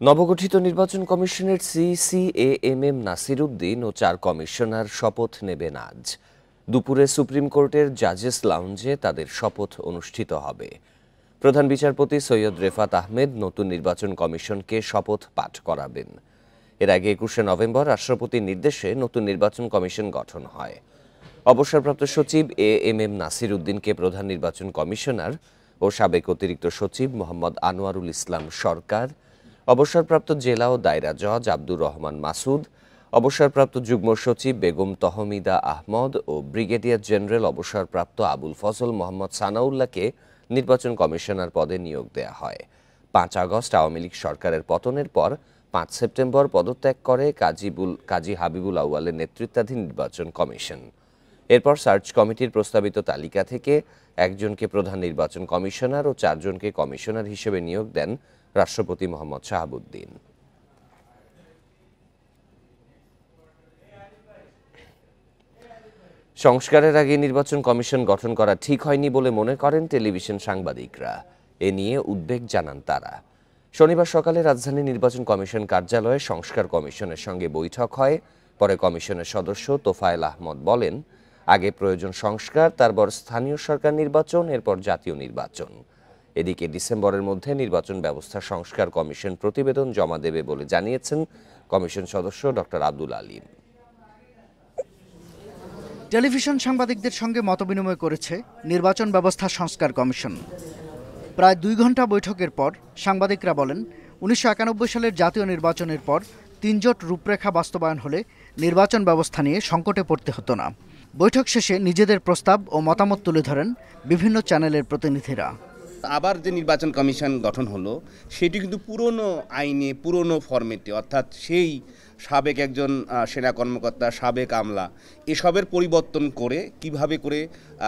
নবগঠিত নির্বাচন কমিশনের সিসিএএমএম নাসির উদ্দিন ও 4 কমিশনার শপথ নেবেন আজ দুপুরে সুপ্রিম কোর্টের জাজেস লাউঞ্জে তাদের শপথ অনুষ্ঠিত হবে। প্রধান বিচারপতি সৈয়দ রেফাত আহমেদ নতুন নির্বাচন কমিশনকে শপথ পাঠ করাবেন। এর আগে 21শে নভেম্বর রাষ্ট্রপতির নির্দেশে নতুন নির্বাচন কমিশন গঠন হয়। অবসরপ্রাপ্ত সচিব এএমএম নাসির উদ্দিনকে প্রধান নির্বাচন কমিশনার ও সাবেক অতিরিক্ত সচিব মোহাম্মদ আনোয়ারুল ইসলাম সরকার, অবসরপ্রাপ্ত জেলা ও দায়রা জজ আব্দুর রহমান মাসুদ, অবসরপ্রাপ্ত যুগ্ম সচিব বেগম তহমিদা আহমদ ও ব্রিগেডিয়ার জেনারেল অবসরপ্রাপ্ত আবুল ফজল মোহাম্মদ সানাউল্লাহকে নির্বাচন কমিশনার পদে নিয়োগ দেয়া হয়। 5 আগস্ট আওয়ামী লীগ সরকারের পতনের পর 5 সেপ্টেম্বর পদত্যাগ করে কাজী হাবিবুল আউয়ালের নেতৃত্বাধীন নির্বাচন কমিশন। এরপর সার্চ কমিটির প্রস্তাবিত তালিকা থেকে একজনকে প্রধান নির্বাচন কমিশনার ও 4 জনকে কমিশনার হিসেবে নিয়োগ দেন রাষ্ট্রপতি মোহাম্মদ শাহাবুদ্দিন। সংস্কারের আগে নির্বাচন কমিশন গঠন করা ঠিক হয়নি বলে মনে করেন টেলিভিশন সাংবাদিকরা। এ নিয়ে উদ্বেগ জানান তারা। শনিবার সকালে রাজধানী নির্বাচন কমিশন কার্যালয়ে সংস্কার কমিশনের সঙ্গে বৈঠক হয়। পরে কমিশনের সদস্য তোফায়েল আহমদ বলেন, আগে প্রয়োজন সংস্কার, তারপর স্থানীয় সরকার নির্বাচন, এরপর জাতীয় নির্বাচন। এদিকে ডিসেম্বরের মধ্যে নির্বাচন ব্যবস্থা সংস্কার কমিশন প্রতিবেদন জমা দেবে বলে জানিয়েছেন কমিশন সদস্য ডক্টর আব্দুল আলীম। টেলিভিশন সাংবাদিকদের সঙ্গে মতবিনিময় করেছে নির্বাচন ব্যবস্থা সংস্কার কমিশন। প্রায় 2 ঘন্টা বৈঠকের পর সাংবাদিকরা বলেন, 1991 সালের জাতীয় নির্বাচনের পর 3 জোট রূপরেখা বাস্তবায়ন হলে নির্বাচন ব্যবস্থা নিয়ে সংকটে পড়তে হতো না। বৈঠক শেষে নিজেদের প্রস্তাব ও মতামত তুলে ধরেন বিভিন্ন চ্যানেলের প্রতিনিধিরা। আবার যে নির্বাচন কমিশন গঠন হলো সেটি কিন্তু পুরনো আইনে, পুরনো ফরম্যাটে, অর্থাৎ সেই সাবেক একজন সেনা কর্মকর্তা, সাবেক আমলা, এসবের পরিবর্তন করে কিভাবে করে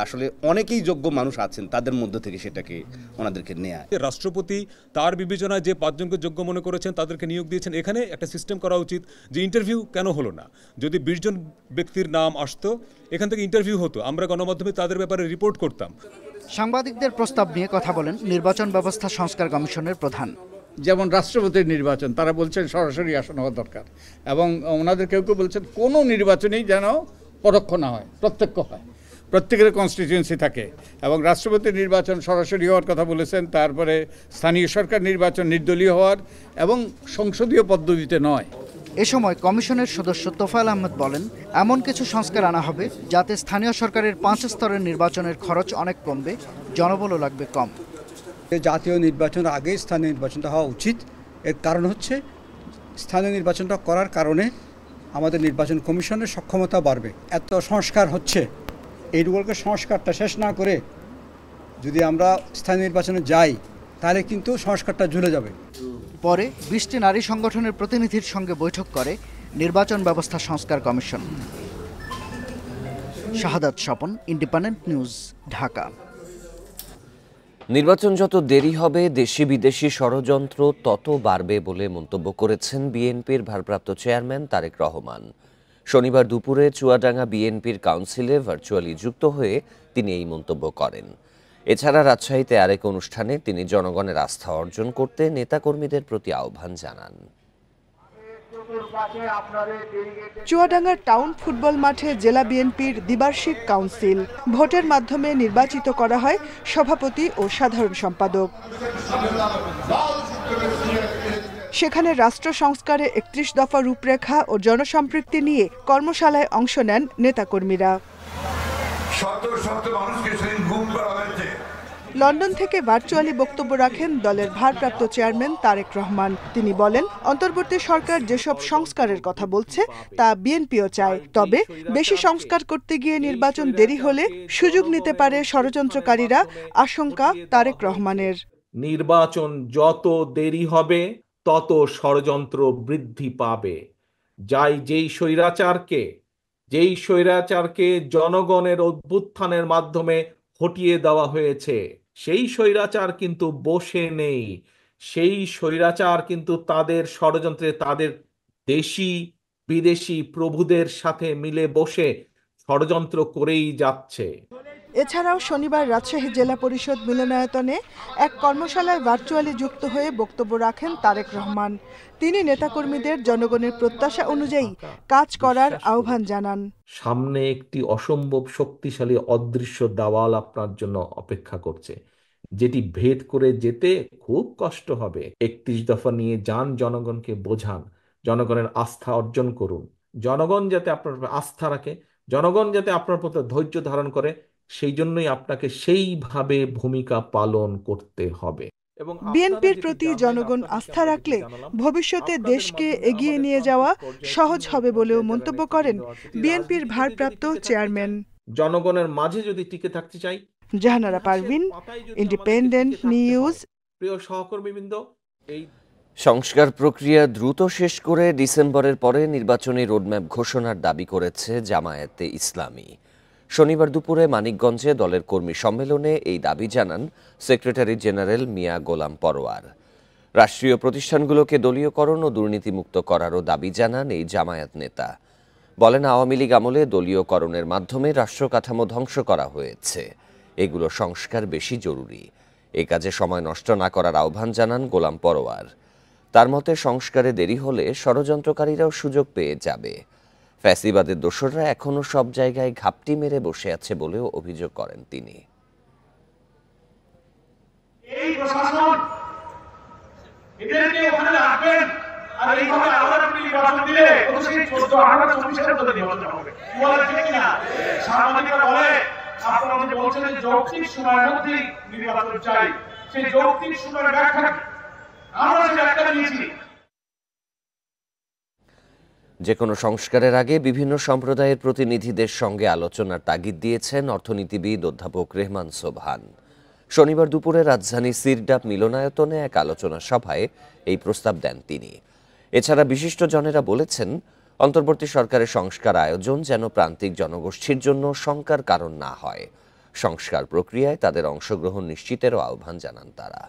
আসলে অনেকেই যোগ্য মানুষ আছেন তাদের মধ্য থেকে সেটাকে ওনাদেরকে নেয়া। রাষ্ট্রপতি তার বিবেচনায় যে 5 জনকে যোগ্য মনে করেছেন তাদেরকে নিয়োগ দিয়েছেন। এখানে একটা সিস্টেম করা উচিত যে ইন্টারভিউ কেন হলো না। যদি 20 জন ব্যক্তির নাম আসতো, এখান থেকে ইন্টারভিউ হতো, আমরা গণমাধ্যমে তাদের ব্যাপারে রিপোর্ট করতাম। সাংবাদিকদের প্রস্তাব নিয়ে কথা বলেন নির্বাচন ব্যবস্থা সংস্কার কমিশনের প্রধান। যেমন রাষ্ট্রপতির নির্বাচন, তারা বলছেন সরাসরি আসন হওয়া দরকার, এবং ওনাদের কেউ কেউ বলছেন কোনো নির্বাচনেই যেন পরোক্ষ না হয়, প্রত্যক্ষ হয়, প্রত্যেকের কনস্টিটিউয়েন্সি থাকে। এবং রাষ্ট্রপতির নির্বাচন সরাসরি হওয়ার কথা বলেছেন, তারপরে স্থানীয় সরকার নির্বাচন নির্দলীয় হওয়ার এবং সংসদীয় পদ্ধতিতে নয়। এ সময় কমিশনের সদস্য তোফায়েল আহমেদ বলেন, এমন কিছু সংস্কার আনা হবে যাতে স্থানীয় সরকারের 5 স্তরের নির্বাচনের খরচ অনেক কমবে, জনবলও লাগবে কম। জাতীয় নির্বাচনের আগে স্থানীয় নির্বাচনটা হওয়া উচিত। এর কারণ হচ্ছে স্থানীয় নির্বাচনটা করার কারণে আমাদের নির্বাচন কমিশনের সক্ষমতা বাড়বে। এত সংস্কার হচ্ছে, এইগুলোকে সংস্কারটা শেষ না করে যদি আমরা স্থানীয় নির্বাচনে যাই তাহলে কিন্তু সংস্কারটা ঝুলে যাবে। পরে 20টি নারী সংগঠনের প্রতিনিধির সঙ্গে বৈঠক করে নির্বাচন ব্যবস্থা সংস্কার কমিশন। শাহাদাত স্বপন, ইন্ডিপেন্ডেন্ট নিউজ, ঢাকা। নির্বাচন যত দেরি হবে দেশি বিদেশি ষড়যন্ত্র তত বাড়বে বলে মন্তব্য করেছেন বিএনপির ভারপ্রাপ্ত চেয়ারম্যান তারেক রহমান। শনিবার দুপুরে চুয়াডাঙ্গা বিএনপির কাউন্সিলে ভার্চুয়ালি যুক্ত হয়ে তিনি এই মন্তব্য করেন। এছাড়া রাজশাহীতে আরেক অনুষ্ঠানে তিনি জনগণের আস্থা অর্জন করতে নেতাকর্মীদের প্রতি আহ্বান জানান। চুয়াডাঙ্গার টাউন ফুটবল মাঠে জেলা বিএনপির দ্বিবার্ষিক কাউন্সিল ভোটের মাধ্যমে নির্বাচিত করা হয় সভাপতি ও সাধারণ সম্পাদক। সেখানে রাষ্ট্র সংস্কারে 31 দফা রূপরেখা ও জনসম্পৃক্তি নিয়ে কর্মশালায় অংশ নেন নেতাকর্মীরা। লন্ডন থেকে ভার্চুয়ালি বক্তব্য রাখেন দলের ভারপ্রাপ্ত চেয়ারম্যান তারেক রহমান। তিনি বলেন, অন্তর্বর্তী সরকার যেসব সংস্কারের কথা বলছে তা বিএনপিও চায়, তবে বেশি সংস্কার করতে গিয়ে নির্বাচন দেরি হলে সুযোগ নিতে পারে ষড়যন্ত্রকারীরা, আশঙ্কা তারেক রহমানের। নির্বাচন যত দেরি হবে তত ষড়যন্ত্র বৃদ্ধি পাবে। যেই স্বৈরাচারকে জনগণের অভ্যুত্থানের মাধ্যমে হটিয়ে দেওয়া হয়েছে, সেই স্বৈরাচার কিন্তু বসে নেই। সেই স্বৈরাচার কিন্তু তাদের ষড়যন্ত্রে তাদের দেশি বিদেশি প্রভুদের সাথে মিলে বসে ষড়যন্ত্র করেই যাচ্ছে। এছাড়াও শনিবার রাজশাহী জেলা পরিষদ মিলনায়তনে এক কর্মশালায় ভার্চুয়ালি যুক্ত হয়ে বক্তব্য রাখেন তারেক রহমান। তিনি নেতাকর্মীদের জনগণের প্রত্যাশা অনুযায়ী কাজ করার আহ্বান জানান। সামনে একটি অসম্ভব শক্তিশালী অদৃশ্য দেওয়াল আপনার জন্য অপেক্ষা করছে, যেটি ভেদ করে যেতে খুব কষ্ট হবে। 31 দফা নিয়ে যান, জনগণকে বোঝান, জনগণের আস্থা অর্জন করুন। জনগণ যাতে আপনার আস্থা রাখে, জনগণ যাতে আপনার প্রতি ধৈর্য ধারণ করে, সেই জন্যই আপনাকে সেইভাবে ভূমিকা পালন করতে হবে। বিএনপির প্রতি জনগণ আস্থা রাখলে ভবিষ্যতে দেশকে এগিয়ে নিয়ে যাওয়া সহজ হবে বলেও মন্তব্য করেন বিএনপির ভারপ্রাপ্ত চেয়ারম্যান। জনগণের মাঝে যদি টিকে থাকতে চাই। Jahanara Parvin, Independent News. প্রিয় সহকর্মীবৃন্দ, এই সংস্কার প্রক্রিয়া দ্রুত শেষ করে ডিসেম্বরের পরে নির্বাচনী রোডম্যাপ ঘোষণার দাবি করেছে জামায়াতে ইসলামী। শনিবার দুপুরে মানিকগঞ্জে দলের কর্মী সম্মেলনে এই দাবি জানান সেক্রেটারি জেনারেল মিয়া গোলাম পরোয়ার। রাষ্ট্রীয় প্রতিষ্ঠানগুলোকে দলীয়করণ ও দুর্নীতিমুক্ত করারও দাবি জানান এই জামায়াত নেতা। বলেন, আওয়ামী লীগ আমলে দলীয়করণের মাধ্যমে রাষ্ট্র কাঠামো ধ্বংস করা হয়েছে, এগুলো সংস্কার বেশি জরুরি। এ কাজে সময় নষ্ট না করার আহ্বান জানান গোলাম পরোয়ার। তার মতে সংস্কারে দেরি হলে ষড়যন্ত্রকারীরাও সুযোগ পেয়ে যাবে। ফ্যাসিবাদের দোসররা এখনো সব জায়গায় ঘাপটি মেরে বসে আছে বলেও অভিযোগ করেন তিনি। এই প্রশাসন এদেরকে ওখানে রাখবেন আর এইভাবে আবার নির্বাচন দিলে তো সেই 14-18-24 মধ্যে নির্বাচন হবে। বলে ঠিক না? সাংবাদিকরা বলে আপনারা যে বলছেন যে যৌক্তিক সময়ের মধ্যে নির্বাচন চাই, সেই যৌক্তিক সময়ের ব্যাখ্যা আমরা যে ব্যাখ্যা দিয়েছি। যে কোনো সংস্কারের আগে বিভিন্ন সম্প্রদায়ের প্রতিনিধিদের সঙ্গে আলোচনার তাগিদ দিয়েছেন অর্থনীতিবিদ অধ্যাপক রেহমান সোবহান। শনিবার দুপুরে রাজধানী সিরডাপ মিলনায়তনে এক আলোচনা সভায় এই প্রস্তাব দেন তিনি। এছাড়া বিশিষ্টজনেরা বলেছেন, অন্তর্বর্তী সরকারের সংস্কার আয়োজন যেন প্রান্তিক জনগোষ্ঠীর জন্য শঙ্কার কারণ না হয়। সংস্কার প্রক্রিয়ায় তাদের অংশগ্রহণ নিশ্চিতেরও আহ্বান জানান তারা।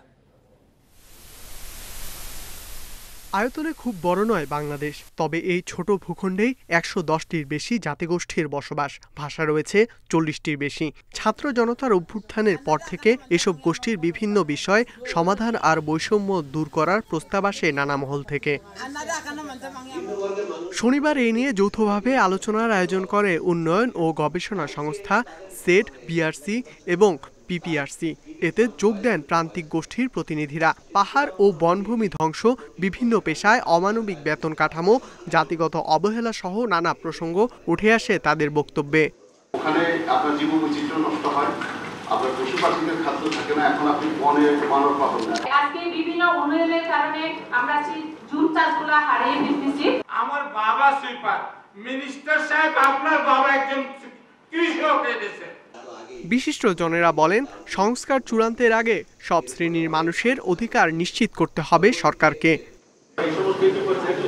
আয়তনে খুব বড় নয় বাংলাদেশ, তবে এই ছোট ভূখণ্ডেই 110টির বেশি জাতিগোষ্ঠীর বসবাস, ভাষা রয়েছে 40টির বেশি। ছাত্র জনতার অভ্যুত্থানের পর থেকে এসব গোষ্ঠীর বিভিন্ন বিষয় সমাধান আর বৈষম্য দূর করার প্রস্তাব আসে নানা মহল থেকে। শনিবার এই নিয়ে যৌথভাবে আলোচনার আয়োজন করে উন্নয়ন ও গবেষণা সংস্থা সেট, বিআরসি এবং পিপিআরসি। এতে যোগ দেন প্রান্তিক গোষ্ঠীর প্রতিনিধিরা। পাহাড় ও বনভূমি ধ্বংস, বিভিন্ন পেশায় অমানবিক বেতন কাঠামো, জাতিগত অবহেলা সহ নানা প্রসঙ্গ উঠে আসে তাদের বক্তব্যে। ওখানে আপনার জীববৈচিত্র্য নষ্ট হয়, আপনার পশু পাখিদের খাদ্য থাকে না, এখন আপনি বনে মানব পাবেন না। আজকে বিভিন্ন উন্নয়নের কারণে আমরা সেই জুম চাষগুলো হারিয়ে ফেলতেছি। আমার বাবা সুইপার, মিনিস্টার সাহেব আপনার বাবা একজন কৃষক এদেশে। বিশিষ্টজনেরা বলেন, সংস্কার চূড়ান্তের আগে সব শ্রেণীর মানুষের অধিকার নিশ্চিত করতে হবে সরকারকে। এই সমস্ত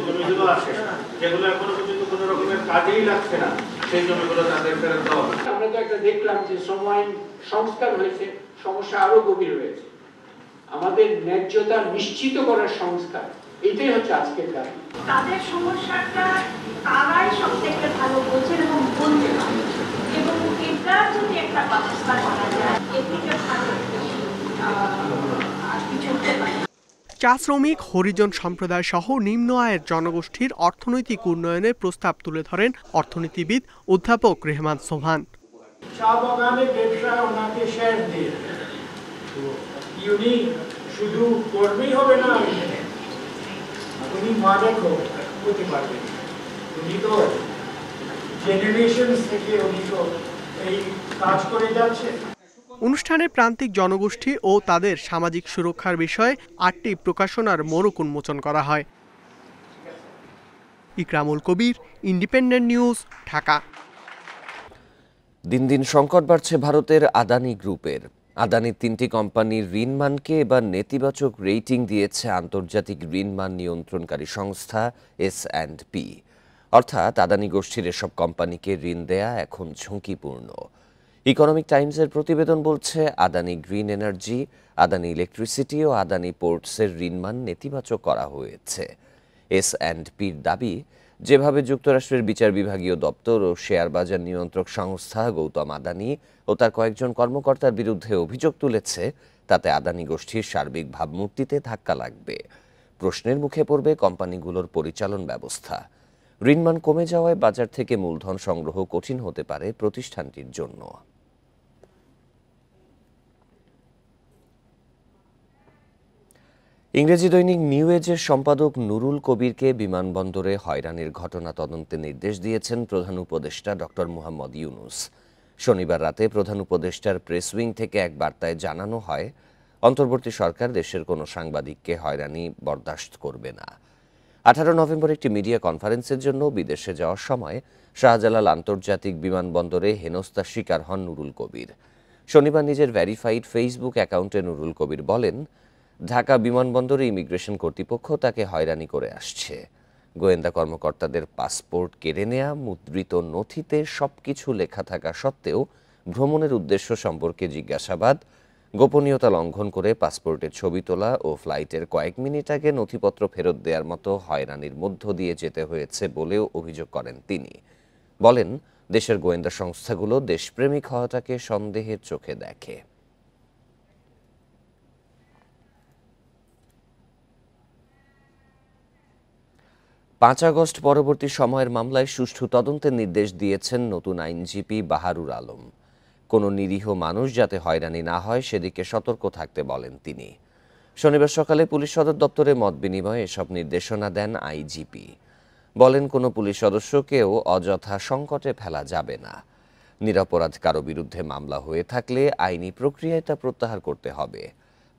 জমিগুলো আছে যেগুলো এখনো পর্যন্ত কোনো রকমের কাজেই লাগছে না, সেই জমিগুলো তাদের ফেরত দেওয়া হবে। আমরা তো একটা দেখলাম যে সময় সংস্কার হয়েছে, সমস্যা আরো গভীর হয়েছে। আমাদের ন্যায্যতা নিশ্চিত করার সংস্কার, এটাই হচ্ছে আজকের দাবি। তাদের সমস্যাটা তারাই সবথেকে ভালো বোঝেন এবং বলতে পারে, এবং এটা যদি একটা ব্যবস্থা করা যায় এদিকে ভালো আর কিছু হতে পারে। চা শ্রমিক, হরিজন সম্প্রদায় সহ নিম্ন আয়ের জনগোষ্ঠীর অর্থনৈতিক উন্নয়নের প্রস্তাব তুলে ধরেন অর্থনীতিবিদ অধ্যাপক রেহমান সোবহান। চা বাগানে ব্যবসায় ওনাকে শেয়ার দিয়ে উনি শুধু কর্মী হবে না, উনি মালিকও হতে পারবেন। উনি তো জেনারেশন থেকে উনি তো এই কাজ করে যাচ্ছে। অনুষ্ঠানে প্রান্তিক জনগোষ্ঠী ও তাদের সামাজিক সুরক্ষার বিষয়ে 8টি প্রকাশনার মোড়ক উন্মোচন করা হয়। ইকরামুল কবির, ইন্ডিপেন্ডেন্ট নিউজ, ঢাকা। দিন দিন সংকট বাড়ছে ভারতের আদানি গ্রুপের। আদানির 3টি কোম্পানির ঋণমানকে এবার নেতিবাচক রেটিং দিয়েছে আন্তর্জাতিক ঋণমান নিয়ন্ত্রণকারী সংস্থা S&P। অর্থাৎ আদানি গোষ্ঠীর এসব কোম্পানিকে ঋণ দেয়া এখন ঝুঁকিপূর্ণ। ইকোনমিক টাইমসের প্রতিবেদন বলছে, Adani green energy, Adani electricity ও আদানি পোর্টসের ঋণমান নেতিবাচক করা হয়েছে। S&Pর দাবি, যেভাবে যুক্তরাষ্ট্রের বিচার বিভাগীয় দপ্তর ও শেয়ার বাজার নিয়ন্ত্রক সংস্থা গৌতম আদানি ও তার কয়েকজন কর্মকর্তার বিরুদ্ধে অভিযোগ তুলেছে, তাতে আদানি গোষ্ঠীর সার্বিক ভাবমূর্তিতে ধাক্কা লাগবে। প্রশ্নের মুখে পড়বে কোম্পানিগুলোর পরিচালন ব্যবস্থা। ঋণমান কমে যাওয়ায় বাজার থেকে মূলধন সংগ্রহ কঠিন হতে পারে প্রতিষ্ঠানটির জন্য। ইংরেজি দৈনিক নিউ এজের সম্পাদক নুরুল কবিরকে বিমানবন্দরে হয়রানির ঘটনা তদন্তে নির্দেশ দিয়েছেন প্রধান উপদেষ্টা ডক্টর মুহাম্মদ ইউনুস। শনিবার রাতে প্রধান উপদেষ্টার প্রেস উইং থেকে এক বার্তায় জানানো হয়, অন্তর্বর্তী সরকার দেশের কোনো সাংবাদিককে হয়রানি বরদাস্ত করবে না। 18 নভেম্বর একটি মিডিয়া কনফারেন্সের জন্য বিদেশে যাওয়ার সময় শাহজালাল আন্তর্জাতিক বিমানবন্দরে হেনস্থার শিকার হন নুরুল কবির। শনিবার নিজের ভেরিফাইড ফেসবুক অ্যাকাউন্টে নুরুল কবির বলেন, ঢাকা বিমানবন্দরে ইমিগ্রেশন কর্তৃপক্ষ তাকে হয়রানি করে আসছে। গোয়েন্দা কর্মকর্তাদের পাসপোর্ট কেড়ে নেয়া, মুদ্রিত নথিতে সবকিছু লেখা থাকা সত্ত্বেও ভ্রমণের উদ্দেশ্য সম্পর্কে জিজ্ঞাসাবাদ, গোপনীয়তা লঙ্ঘন করে পাসপোর্টের ছবি তোলা ও ফ্লাইটের কয়েক মিনিট আগে নথিপত্র ফেরত দেওয়ার মতো হয়রানির মধ্য দিয়ে যেতে হয়েছে বলেও অভিযোগ করেন তিনি। বলেন, দেশের গোয়েন্দা সংস্থাগুলো দেশপ্রেমিক হওয়াটাকে সন্দেহের চোখে দেখে। পাঁচ আগস্ট পরবর্তী সময়ের মামলায় সুষ্ঠু তদন্তের নির্দেশ দিয়েছেন নতুন আইনজীবী বাহারুল আলম। কোনো নিরীহ মানুষ যাতে হয়রানি না হয় সেদিকে সতর্ক থাকতে বলেন তিনি। শনিবার সকালে পুলিশ সদর দপ্তরে মত বিনিময়ে এসব নির্দেশনা দেন আইজিপি। বলেন, কোনো পুলিশ সদস্যকেও অযথা সংকটে ফেলা যাবে না। নিরপরাধ কারো বিরুদ্ধে মামলা হয়ে থাকলে আইনি প্রক্রিয়ায় তা প্রত্যাহার করতে হবে।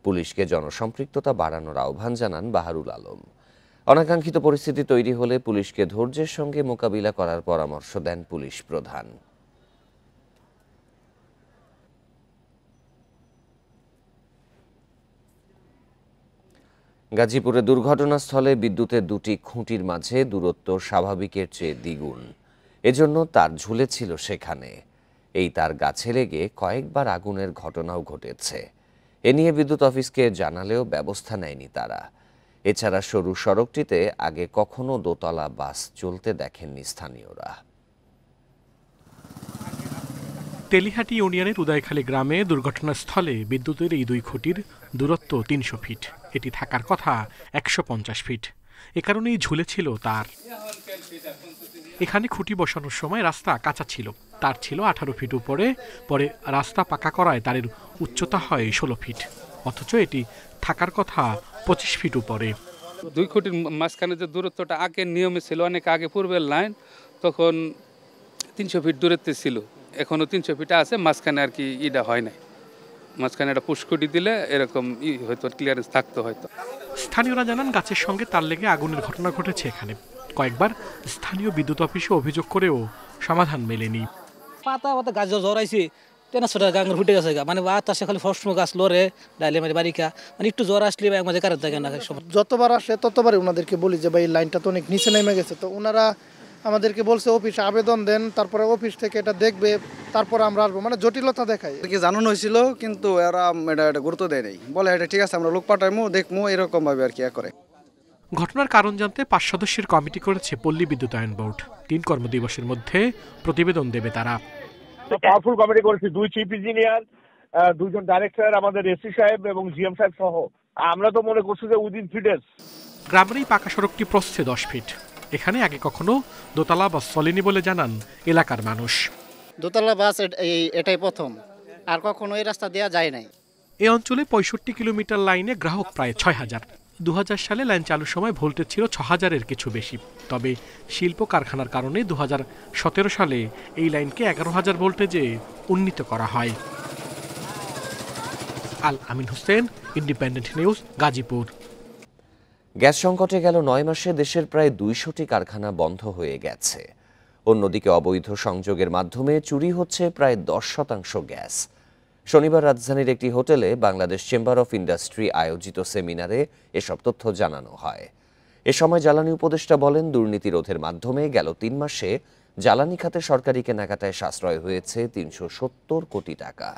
পুলিশকে জনসম্পৃক্ততা বাড়ানোর আহ্বান জানান বাহারুল আলম। অনাকাঙ্ক্ষিত পরিস্থিতি তৈরি হলে পুলিশকে ধৈর্যের সঙ্গে মোকাবিলা করার পরামর্শ দেন পুলিশ প্রধান। গাজীপুরে দুর্ঘটনাস্থলে বিদ্যুতের দুটি খুঁটির মাঝে দূরত্ব স্বাভাবিকের চেয়ে দ্বিগুণ। এজন্য তার ঝুলেছিল সেখানে। এই তার গাছে লেগে কয়েকবার আগুনের ঘটনাও ঘটেছে। এ নিয়ে বিদ্যুৎ অফিসকে জানালেও ব্যবস্থা নেয়নি তারা। এছাড়া সরু সড়কটিতে আগে কখনো দোতলা বাস চলতে দেখেননি স্থানীয়রা। তেলিহাটি ইউনিয়নের উদয়খালী গ্রামে দুর্ঘটনাস্থলে বিদ্যুতের এই দুই খুঁটির দূরত্ব 300 ফিট। এটি থাকার কথা 150 ফিট। এ কারণেই ঝুলেছিল তার। এখানে খুঁটি বসানোর সময় রাস্তা কাঁচা ছিল, তার ছিল 18 ফিট উপরে। পরে রাস্তা পাকা করায় তারের উচ্চতা হয় 16 ফিট, অথচ এটি থাকার কথা 25 ফিট উপরে। দুই খুঁটির মাঝখানে যে দূরত্বটা আগের নিয়মে ছিল, অনেক আগে পূর্বের লাইন, তখন 300 ফিট দূরত্বে ছিল। এখনো 300 ফিট আছে, মাঝখানে আর কি ইটা হয় নাই। মাঝখানে একটা পুষ্কুটি দিলে এরকম হয়তো ক্লিয়ারেন্স থাকতো হয়তো। স্থানীয়রা জানান, গাছের সঙ্গে তার লেগে আগুনের ঘটনা ঘটেছে এখানে। কয়েকবার স্থানীয় বিদ্যুৎ অফিসে অভিযোগ করেও সমাধান মেলেনি। পাতা পাতা গাছ জড়াইছে, টেনাছোটা গাঙ্গের ফুটে গেছে, মানে বাতাসে খালি ফসম গাছ লড়ে ডাইলে মানে বারিকা, মানে একটু জ্বর আসলে মাঝে কারেন্ট থাকে না। যতবার আসে ততবারই ওনাদেরকে বলি যে ভাই লাইনটা তো অনেক নিচে নেমে গেছে। তো ওনারা আমাদেরকে বলছে অফিসে আবেদন দেন, তারপরে অফিস থেকে এটা দেখবে, তারপরে আমরা আসবো। মানে জটিলতা দেখায়। জানানো হয়েছিল কিন্তু এরা এটা গুরুত্ব দেয় নাই, বলে এটা ঠিক আছে আমরা লোক পাঠাইমু দেখমু, এরকম ভাবে আর কি করে। ঘটনার কারণ জানতে 5 সদস্যের কমিটি করেছে পল্লী বিদ্যুতায়ন বোর্ড। 3 কর্মদিবসের মধ্যে প্রতিবেদন দেবে তারা। পাওয়ারফুল কমিটি করেছি, 2 চিফ ইঞ্জিনিয়ার, 2 জন ডাইরেক্টর, আমাদের এসি সাহেব এবং জিএম সাহেব সহ। আমরা তো মনে করছি যে উইদিন 3 ডেজ। গ্রামের এই পাকা সড়কটি প্রস্থে 10 ফিট। এখানে আগে কখনো দোতলা বাস চলেনি বলে জানান এলাকার মানুষ। দোতলা বাস এটাই প্রথম, আর কখনো এই রাস্তা দেওয়া যায় নাই। এই অঞ্চলে 65 কিলোমিটার লাইনে গ্রাহক প্রায় 6000। 2000 সালে লাইন চালুর সময় ভোল্টেজ ছিল 6000-এর কিছু বেশি। তবে শিল্প কারখানার কারণে 2017 সালে এই লাইনকে 11000 ভোল্টেজে উন্নীত করা হয়। Al Amin Hossain, independent news, Gazipur. Gas সংকটে গেল 9 মাসে দেশের প্রায় 200টি কারখানা বন্ধ হয়ে গেছে। অন্যদিকে অবৈধ সংযোগের মাধ্যমে চুরি হচ্ছে প্রায় 10% গ্যাস। শনিবার রাজধানীর একটি হোটেলে বাংলাদেশ চেম্বার অফ ইন্ডাস্ট্রি আয়োজিত সেমিনারে এসব তথ্য জানানো হয়। এ সময় জ্বালানি উপদেষ্টা বলেন, দুর্নীতি রোধের মাধ্যমে গেল 3 মাসে জ্বালানি খাতে সরকারি কেনাকাটায় সাশ্রয় হয়েছে 370 কোটি টাকা।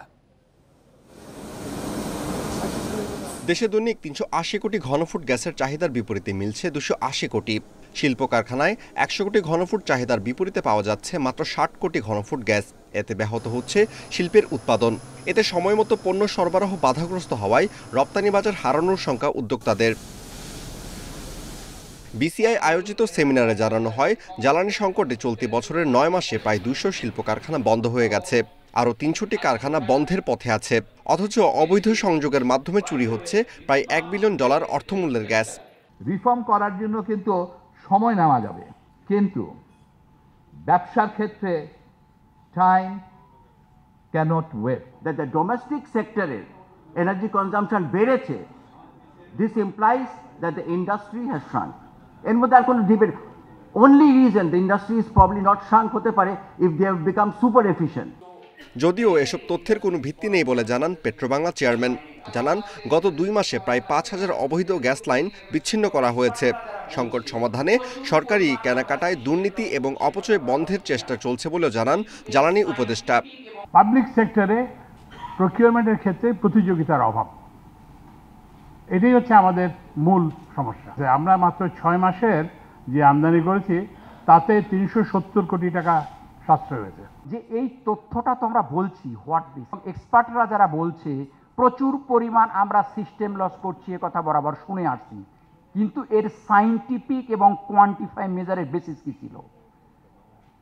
দেশে দৈনিক 380 কোটি ঘনফুট গ্যাসের চাহিদার বিপরীতে মিলছে 280 কোটি। শিল্প কারখানায় 100 কোটি ঘনফুট চাহিদার বিপরীতে পাওয়া যাচ্ছে মাত্র 60 কোটি ঘনফুট গ্যাস। এতে ব্যাহত হচ্ছে শিল্পের উৎপাদন। এতে সময়মতো পণ্য সরবরাহ বাধাগ্রস্ত হওয়ায় রপ্তানি বাজার হারানোর শঙ্কা উদ্যোক্তাদের। বিসিআই আয়োজিত সেমিনারে জানানো হয়, জ্বালানি সংকটে চলতি বছরের 9 মাসে প্রায় 200 শিল্প কারখানা বন্ধ হয়ে গেছে। আরও 300টি কারখানা বন্ধের পথে আছে। অথচ অবৈধ সংযোগের মাধ্যমে চুরি হচ্ছে প্রায় $1 বিলিয়ন অর্থমূল্যের গ্যাস। রিফর্ম করার জন্য কিন্তু সময় নেওয়া যাবে, কিন্তু ব্যবসার ক্ষেত্রে time can't wait. That the domestic সেক্টরের এনার্জি কনজাম্পশন বেড়েছে, this implies that the industry has shrunk. এর মধ্যে আর কোনো debate, only reason the industry is probably not shrunk হতে পারে if they have become super efficient. যদিও এসব তথ্যের কোনো ভিত্তি নেই বলে জানান পেট্রোবাংলা চেয়ারম্যান। জানান, গত 2 মাসে প্রায় 5000 অবৈধ গ্যাস লাইন বিচ্ছিন্ন করা হয়েছে। সংকট সমাধানে সরকারি কেনাকাটায় দুর্নীতি এবং অপচয় বন্ধের চেষ্টা চলছে বলেও জানান জ্বালানি উপদেষ্টা। পাবলিক সেক্টরে প্রকিউরমেন্টের ক্ষেত্রে প্রতিযোগিতার অভাব, এটাই হচ্ছে আমাদের মূল সমস্যা। আমরা মাত্র 6 মাসের যে আমদানি করেছি তাতে 370 কোটি টাকা সাশ্রয় হয়েছে। যে এই তথ্যটা তো আমরা বলছি, হোয়াট দিস, এক্সপার্টরা যারা বলছে প্রচুর পরিমাণ আমরা সিস্টেম লস করছি, এ কথা বরাবর শুনে আসছি, কিন্তু এর সাইন্টিফিক এবং কোয়ান্টিফাই মেজারের বেসিস কি ছিল?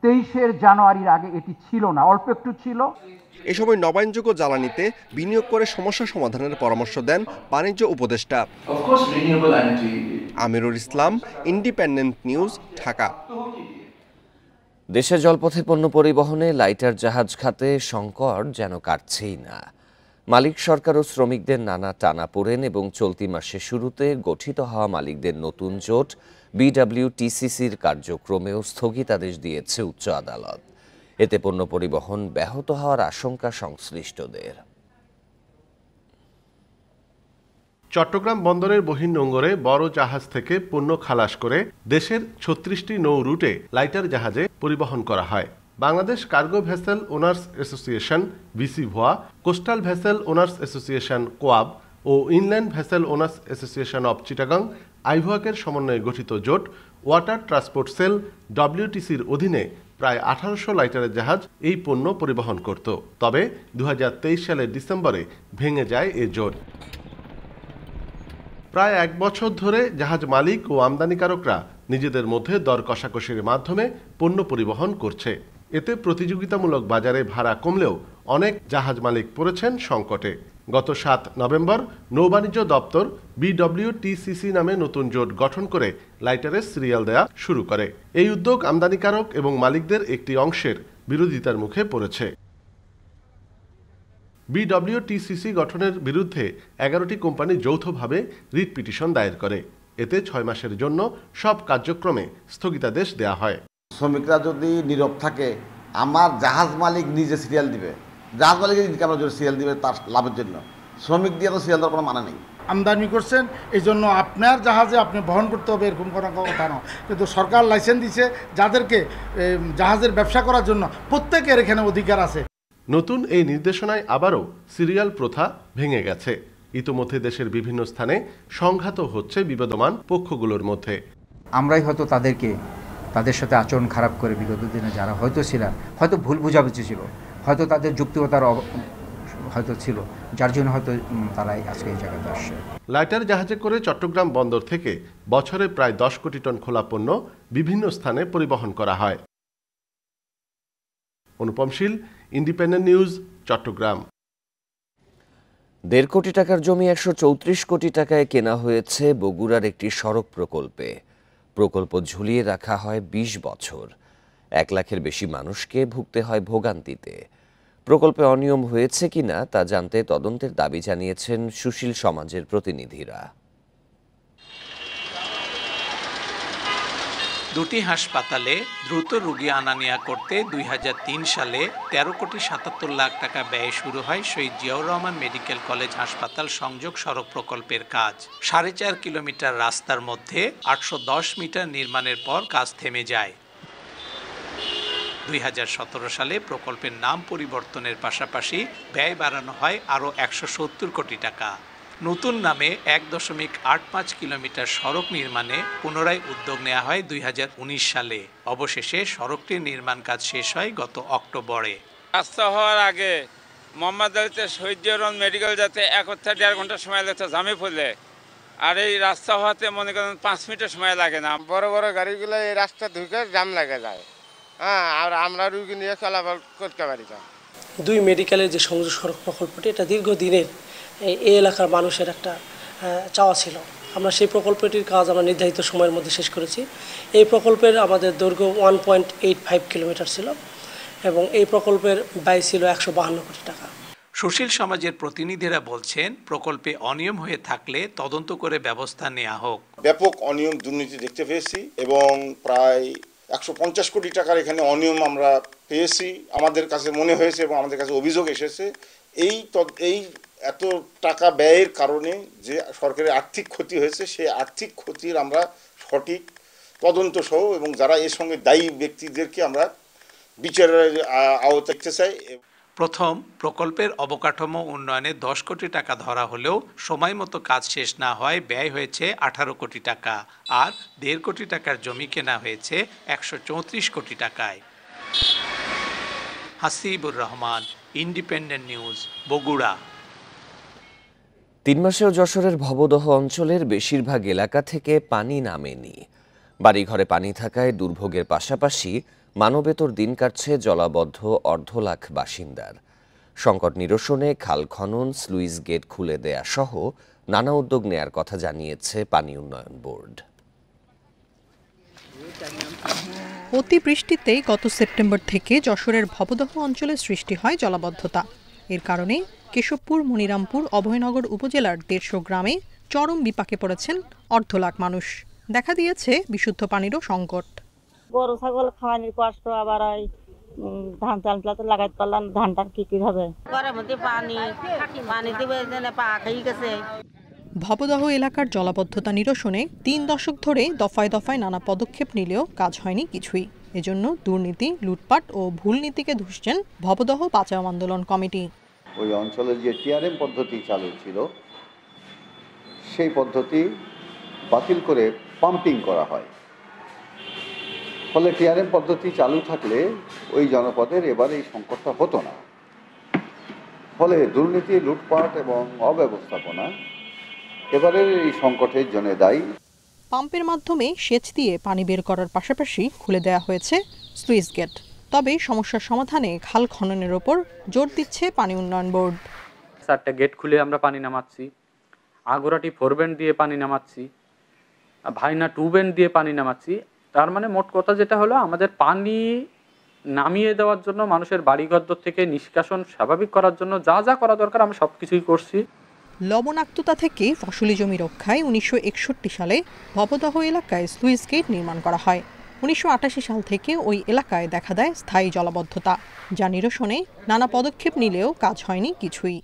23শে জানুয়ারির আগে এটি ছিল না, অল্প একটু ছিল। এ সময় নবায়নযোগ্য জ্বালানিতে বিনিয়োগ করে সমস্যা সমাধানের পরামর্শ দেন বাণিজ্য উপদেষ্টা। Amirul Islam, independent news, Dhaka. দেশে জলপথে পণ্য পরিবহনে লাইটার জাহাজ খাতে সংকট যেন কাটছেই না। মালিক সরকার ও শ্রমিকদের নানা টানাপোড়েন এবং চলতি মাসের শুরুতে গঠিত হওয়া মালিকদের নতুন জোট বিডব্লিউটিসিসির কার্যক্রমেও স্থগিতাদেশ দিয়েছে উচ্চ আদালত। এতে পণ্য পরিবহন ব্যাহত হওয়ার আশঙ্কা সংশ্লিষ্টদের। চট্টগ্রাম বন্দরের বহির্নোঙরে বড় জাহাজ থেকে পণ্য খালাস করে দেশের 36টি নৌ রুটে লাইটার জাহাজে পরিবহন করা হয়। Bangladesh cargo vessel owners association ভিসিভোয়া, কোস্টাল ভেসেল ওনার্স অ্যাসোসিয়েশন কোয়াব ও inland vessel owners association of Chittagong আইভোয়াকের সমন্বয়ে গঠিত জোট ওয়াটার ট্রান্সপোর্ট সেল ডব্লিউটিসির অধীনে প্রায় 1800 লাইটারের জাহাজ এই পণ্য পরিবহন করত। তবে 2023 সালের ডিসেম্বরে ভেঙে যায় এ জোট। প্রায় 1 বছর ধরে জাহাজ মালিক ও আমদানিকারকরা নিজেদের মধ্যে দর কষাকষির মাধ্যমে পণ্য পরিবহন করছে। এতে প্রতিযোগিতামূলক বাজারে ভাড়া কমলেও অনেক জাহাজ মালিক পড়েছেন সংকটে। গত 7 নভেম্বর নৌবাণিজ্য দপ্তর বিডব্লিউটিসিসি নামে নতুন জোট গঠন করে লাইটারের সিরিয়াল দেয়া শুরু করে। এই উদ্যোগ আমদানিকারক এবং মালিকদের একটি অংশের বিরোধিতার মুখে পড়েছে। বিডব্লিউটিসিসি গঠনের বিরুদ্ধে 11টি কোম্পানি যৌথভাবে রিট পিটিশন দায়ের করে। এতে 6 মাসের জন্য সব কার্যক্রমে স্থগিতাদেশ দেয়া হয়। শ্রমিকরা যদি নীরব থাকে, আমার জাহাজ মালিক নিজে সিরিয়াল দিবে, জাহাজ মালিকের ইনকামের জন্য সিরিয়াল দিবে তার লাভের জন্য, শ্রমিক দিয়ে তো সিরিয়াল দেওয়ার কোনো মানে নেই। আমদানি করছেন এই জন্য আপনার জাহাজে আপনি বহন করতে হবে এরকম কোনো কথা নয়, কিন্তু সরকার লাইসেন্স দিচ্ছে যাদেরকে জাহাজের ব্যবসা করার জন্য, প্রত্যেকের এখানে অধিকার আছে। নতুন এই নির্দেশনায় আবারও সিরিয়াল প্রথা ভেঙে গেছে। ইতোমধ্যে দেশের বিভিন্ন স্থানে সংঘাত হচ্ছে বিবাদমান পক্ষগুলোর মধ্যে। আমরাই হয়তো তাদের সাথে আচরণ খারাপ করে বিগত দিনে যারা হয়তো ছিল, হয়তো ভুল বুঝাবুঝি ছিল, হয়তো তাদের যুক্তিকতার হয়তো ছিল, যার জন্য হয়তো তারাই আজকে এই জায়গাতে আসছে। লাইটার জাহাজে করে চট্টগ্রাম বন্দর থেকে বছরে প্রায় 10 কোটি টন খোলা পণ্য বিভিন্ন স্থানে পরিবহন করা হয়। অনুপম শীল, ইন্ডিপেন্ডেন্ট নিউজ, চট্টগ্রাম। 1.5 কোটি টাকার জমি 134 কোটি টাকায় কেনা হয়েছে বগুড়ার একটি সড়ক প্রকল্পে। প্রকল্প ঝুলিয়ে রাখা হয় 20 বছর। 1 লাখের বেশি মানুষকে ভুগতে হয় ভোগান্তিতে। প্রকল্পে অনিয়ম হয়েছে কিনা তা জানতে তদন্তের দাবি জানিয়েছেন সুশীল সমাজের প্রতিনিধিরা। দুটি হাসপাতালে দ্রুত রোগী আনা নেওয়া করতে 2003 সালে 13 কোটি 77 লাখ টাকা ব্যয়ে শুরু হয় শহীদ জিয়াউর রহমান মেডিকেল কলেজ হাসপাতাল সংযোগ সড়ক প্রকল্পের কাজ। 4.5 কিলোমিটার রাস্তার মধ্যে 810 মিটার নির্মাণের পর কাজ থেমে যায়। 2017 সালে প্রকল্পের নাম পরিবর্তনের পাশাপাশি ব্যয় বাড়ানো হয় আরও 170 কোটি টাকা। নতুন নামে 1.85 কিলোমিটার সড়ক নির্মাণে পুনরায় উদ্যোগ নেওয়া হয় 2019 সালে। অবশেষে সড়কটির নির্মাণ কাজ শেষ হয় গত অক্টোবরে। রাস্তা হওয়ার আগে মোহাম্মদ আলীতে শহীদ জিয়াউর রহমান মেডিকেল যাতে 1.5 ঘন্টা সময় লাগতো জামে ফুলে, আর এই রাস্তা হওয়াতে মনে করেন 5 মিনিটের সময় লাগে না। বড় বড় গাড়িগুলো এই রাস্তা ঢুকে জাম লাগে যায়, হ্যাঁ, আর আমরা রুগী নিয়ে চলাচল করতে পারি না। 2 মেডিকেলের যে সংযোগ সড়ক প্রকল্পটি, এটা দীর্ঘদিনের এই এলাকার মানুষের একটা চাওয়া ছিল। আমরা সেই প্রকল্পটির কাজ আমরা নির্ধারিত সময়ের মধ্যে শেষ করেছি। এই প্রকল্পের আমাদের দৈর্ঘ্য 1.85 কিলোমিটার ছিল এবং এই প্রকল্পের ব্যয় ছিল 152 কোটি টাকা। সুশীল সমাজের প্রতিনিধিরা বলছেন, প্রকল্পে অনিয়ম হয়ে থাকলে তদন্ত করে ব্যবস্থা নেওয়া হোক। ব্যাপক অনিয়ম দুর্নীতি দেখতে পেয়েছি এবং প্রায় 150 কোটি টাকার এখানে অনিয়ম আমরা পেয়েছি, আমাদের কাছে মনে হয়েছে এবং আমাদের কাছে অভিযোগ এসেছে। এই এত টাকা ব্যয়ের কারণে যে সরকারের আর্থিক ক্ষতি হয়েছে, সেই আর্থিক ক্ষতির আমরা সঠিক তদন্ত সহ এবং যারা এর সঙ্গে দায়ী ব্যক্তিদেরকে আমরা বিচারের আওতায় দেখতে চাই। প্রথম প্রকল্পের অবকাঠামো উন্নয়নে 10 কোটি টাকা ধরা হলেও সময় মতো কাজ শেষ না হয় ব্যয় হয়েছে 18 কোটি টাকা, আর 1.5 কোটি টাকার জমি কেনা হয়েছে 134 কোটি টাকায়। Hasibur Rahman, independent news, Bogura. 3 মাসেও যশোরের ভবদহ অঞ্চলের বেশিরভাগ এলাকা থেকে পানি নামেনি। বাড়িঘরে পানি থাকায় দুর্ভোগের পাশাপাশি মানবেতর দিন কাটছে জলাবদ্ধ 1.5 লাখ বাসিন্দার। সংকট নিরসনে খাল খনন, স্লুইস গেট খুলে দেয়া সহ নানা উদ্যোগ নেয়ার কথা জানিয়েছে পানি উন্নয়ন বোর্ড। অতিবৃষ্টিতে গত সেপ্টেম্বর থেকে যশোরের ভবদহ অঞ্চলে সৃষ্টি হয় জলাবদ্ধতা। এর কারণে কেশবপুর, মনিরামপুর, অভয়নগর উপজেলার 150 গ্রামে চরম বিপাকে পড়েছেন 1.5 লাখ মানুষ। দেখা দিয়েছে বিশুদ্ধ পানিরও সংকট। গরু ছাগল খাওয়ানোর কষ্ট, আবার ধান চালটা তো লাগাইতে পারলাম, ধানটার কি হবে? ঘরের মধ্যে পানি দিবে পা খেয়ে গেছে। ভবদহ এলাকার জলাবদ্ধতা নিরসনে 3 দশক ধরে দফায় দফায় নানা পদক্ষেপ নিলেও কাজ হয়নি কিছুই। এজন্য দুর্নীতি, লুটপাট ও ভুল নীতিকে ধুসছেন ভবদহ বাঁচাও আন্দোলন কমিটি। ওই অঞ্চলের যে টিআরএম পদ্ধতি চালু ছিল, সেই পদ্ধতি বাতিল করে পাম্পিং করা হয়। ফলে টিআরএম পদ্ধতি চালু থাকলে ওই জনপদের এবার এই সংকটটা হতো না। ফলে দুর্নীতি, লুটপাট এবং অব্যবস্থাপনা এবারের এই সংকটের জন্য দায়ী। পাম্পের মাধ্যমে সেচ দিয়ে পানি বের করার পাশাপাশি খুলে দেওয়া হয়েছে স্লুইস গেট। তবে সমস্যার সমাধানে খাল খননের ওপর জোর দিচ্ছে পানি উন্নয়ন বোর্ড। 4টা গেট খুলে আমরা পানি নামাচ্ছি, আগোরাটি 4 ব্যান্ড দিয়ে পানি নামাচ্ছি, ভাইনা 2 ব্যান্ড দিয়ে পানি নামাচ্ছি। তার মানে মোট কথা যেটা হলো, আমাদের পানি নামিয়ে দেওয়ার জন্য, মানুষের বাড়িঘর থেকে নিষ্কাশন স্বাভাবিক করার জন্য যা যা করা দরকার আমরা সবকিছুই করছি। লবণাক্ততা থেকে ফসলি জমি রক্ষায় 1961 সালে ভবদহ এলাকায় স্লুইস গেট নির্মাণ করা হয়। 1988 সাল থেকে ওই এলাকায় দেখা দেয় স্থায়ী জলাবদ্ধতা, যা নিরসনে নানা পদক্ষেপ নিলেও কাজ হয়নি কিছুই।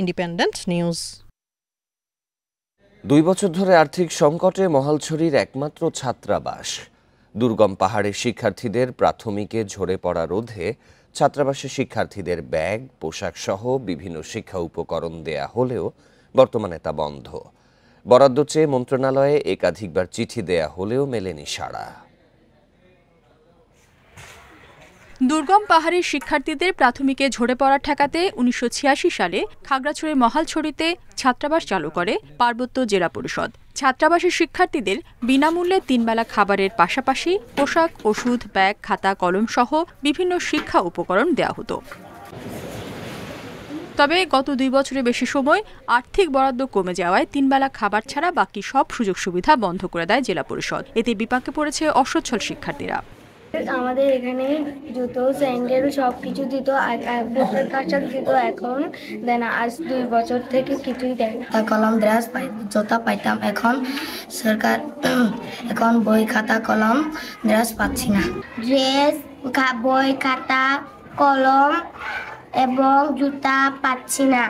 Independent news. 2 বছর ধরে আর্থিক সংকটে মহালছড়ির একমাত্র ছাত্রাবাস। দুর্গম পাহাড়ের শিক্ষার্থীদের প্রাথমিকে ঝরে পড়া রোধে ছাত্রাবাসের শিক্ষার্থীদের ব্যাগ, পোশাক সহ বিভিন্ন শিক্ষা উপকরণ দেয়া হলেও বর্তমানে তা বন্ধ। বরাদ্দ চেয়ে মন্ত্রণালয়ে একাধিকবার চিঠি দেয়া হলেও মেলেনি সাড়া। দুর্গম পাহাড়ের শিক্ষার্থীদের প্রাথমিকে ঝরে পড়া ঠেকাতে 1986 সালে খাগড়াছড়ির মহালছড়িতে ছাত্রাবাস চালু করে পার্বত্য জেলা পরিষদ। ছাত্রাবাসের শিক্ষার্থীদের বিনামূল্যে 3 বেলা খাবারের পাশাপাশি পোশাক, ওষুধ, ব্যাগ, খাতা, কলম সহ বিভিন্ন শিক্ষা উপকরণ দেওয়া হতো। তবে গত 2 বছরের বেশি সময় আর্থিক বরাদ্দ কমে যাওয়ায় 3 বেলা খাবার ছাড়া বাকি সব সুযোগ সুবিধা বন্ধ করে দেয় জেলা পরিষদ। এতে বিপাকে পড়েছে অসচ্ছল শিক্ষার্থীরা। আমাদের এখানে জুতো, স্যান্ডেল সবকিছু দিত, ভোটার কার্ড দিত, এখন দেন আজ 2 বছর থেকে কিছুই দেয় না। কলম, ড্রেস, জুতা পাইতাম, এখন সরকার এখন বই, খাতা, কলম, ড্রেস পাচ্ছি না। ড্রেস, বই, খাতা, কলম এবং জুতা পাচ্ছি না।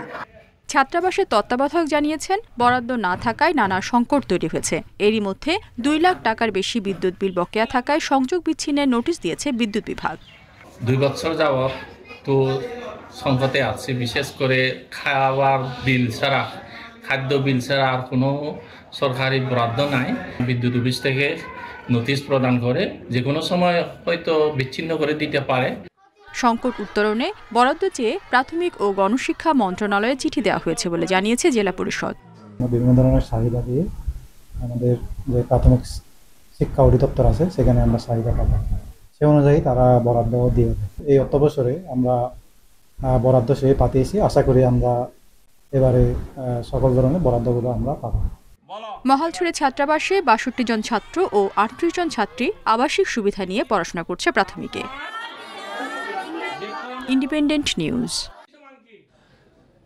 ছাত্রাবাসের তত্ত্বাবধায়ক জানিয়েছেন, বরাদ্দ না থাকায় নানা সংকট তৈরি হয়েছে। এরই মধ্যে 2 লাখ টাকার বেশি বিদ্যুৎ বিল বকেয়া থাকায় সংযোগ বিচ্ছিন্নের নোটিশ দিয়েছে বিদ্যুৎ বিভাগ। 2 বছর যাবত একটু সংকটে আছে, বিশেষ করে খাবার বিল ছাড়া, খাদ্য বিল ছাড়া আর কোনো সরকারি বরাদ্দ নাই। বিদ্যুৎ অফিস থেকে নোটিশ প্রদান করে যে কোনো সময় হয়তো বিচ্ছিন্ন করে দিতে পারে। সংকট উত্তরণে বরাদ্দ চেয়ে প্রাথমিক ও গণশিক্ষা মন্ত্রণালয়ে চিঠি দেওয়া হয়েছে বলে জানিয়েছে জেলা পরিষদ। বিভিন্ন ধরনের চাহিদা দিয়ে আমাদের যে প্রাথমিক শিক্ষা অধিদপ্তর আছে সেখানে আমরা চাহিদা পাবো, সে অনুযায়ী তারা বরাদ্দ দিয়ে দেয়। এই অর্থবছরে আমরা বরাদ্দ সে পাঠিয়েছি, আশা করি আমরা এবারে সকল ধরনের বরাদ্দগুলো আমরা পাবো। মহালছড়ি ছাত্রাবাসে ৬২ জন ছাত্র ও ৩৮ জন ছাত্রী আবাসিক সুবিধা নিয়ে পড়াশোনা করছে প্রাথমিকে। Independent news.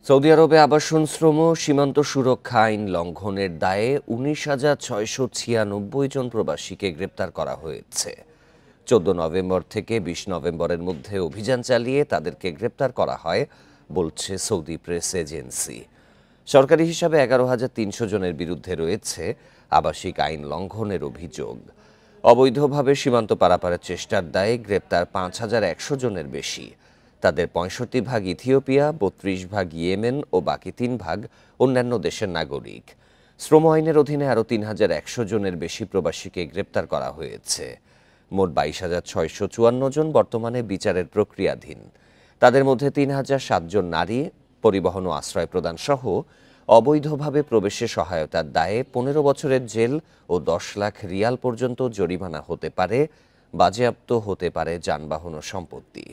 সৌদি আরবে আবাসন শ্রম সীমান্ত সুরক্ষা আইন লঙ্ঘনের দায়ে ১৯,৬৯৬ জন প্রবাসীকে গ্রেপ্তার করা হয়েছে। ১৪ নভেম্বর থেকে ২০ নভেম্বরের মধ্যে অভিযান চালিয়ে তাদেরকে গ্রেপ্তার করা হয় বলছে সৌদি প্রেস এজেন্সি। সরকারি হিসাবে ১১,৩০০ জনের বিরুদ্ধে রয়েছে আবাসিক আইন লঙ্ঘনের অভিযোগ। অবৈধভাবে সীমান্ত পারাপারের চেষ্টার দায়ে গ্রেপ্তার ৫,১০০ জনের বেশি। তাদের ৬৫ ভাগ ইথিওপিয়া, ৩২ ভাগ ইয়েমেন ও বাকি ৩ ভাগ অন্যান্য দেশের নাগরিক। শ্রম আইনের অধীনে আরও ৩,১০০ জনের বেশি প্রবাসীকে গ্রেপ্তার করা হয়েছে। মোট ২২,৬৫৪ জন বর্তমানে বিচারের প্রক্রিয়াধীন। তাদের মধ্যে ৩,০০৭ জন নারী। পরিবহন ও আশ্রয় প্রদান সহ অবৈধভাবে প্রবেশে সহায়তার দায়ে ১৫ বছরের জেল ও ১০ লাখ রিয়াল পর্যন্ত জরিমানা হতে পারে, বাজেয়াপ্ত হতে পারে যানবাহন ও সম্পত্তি।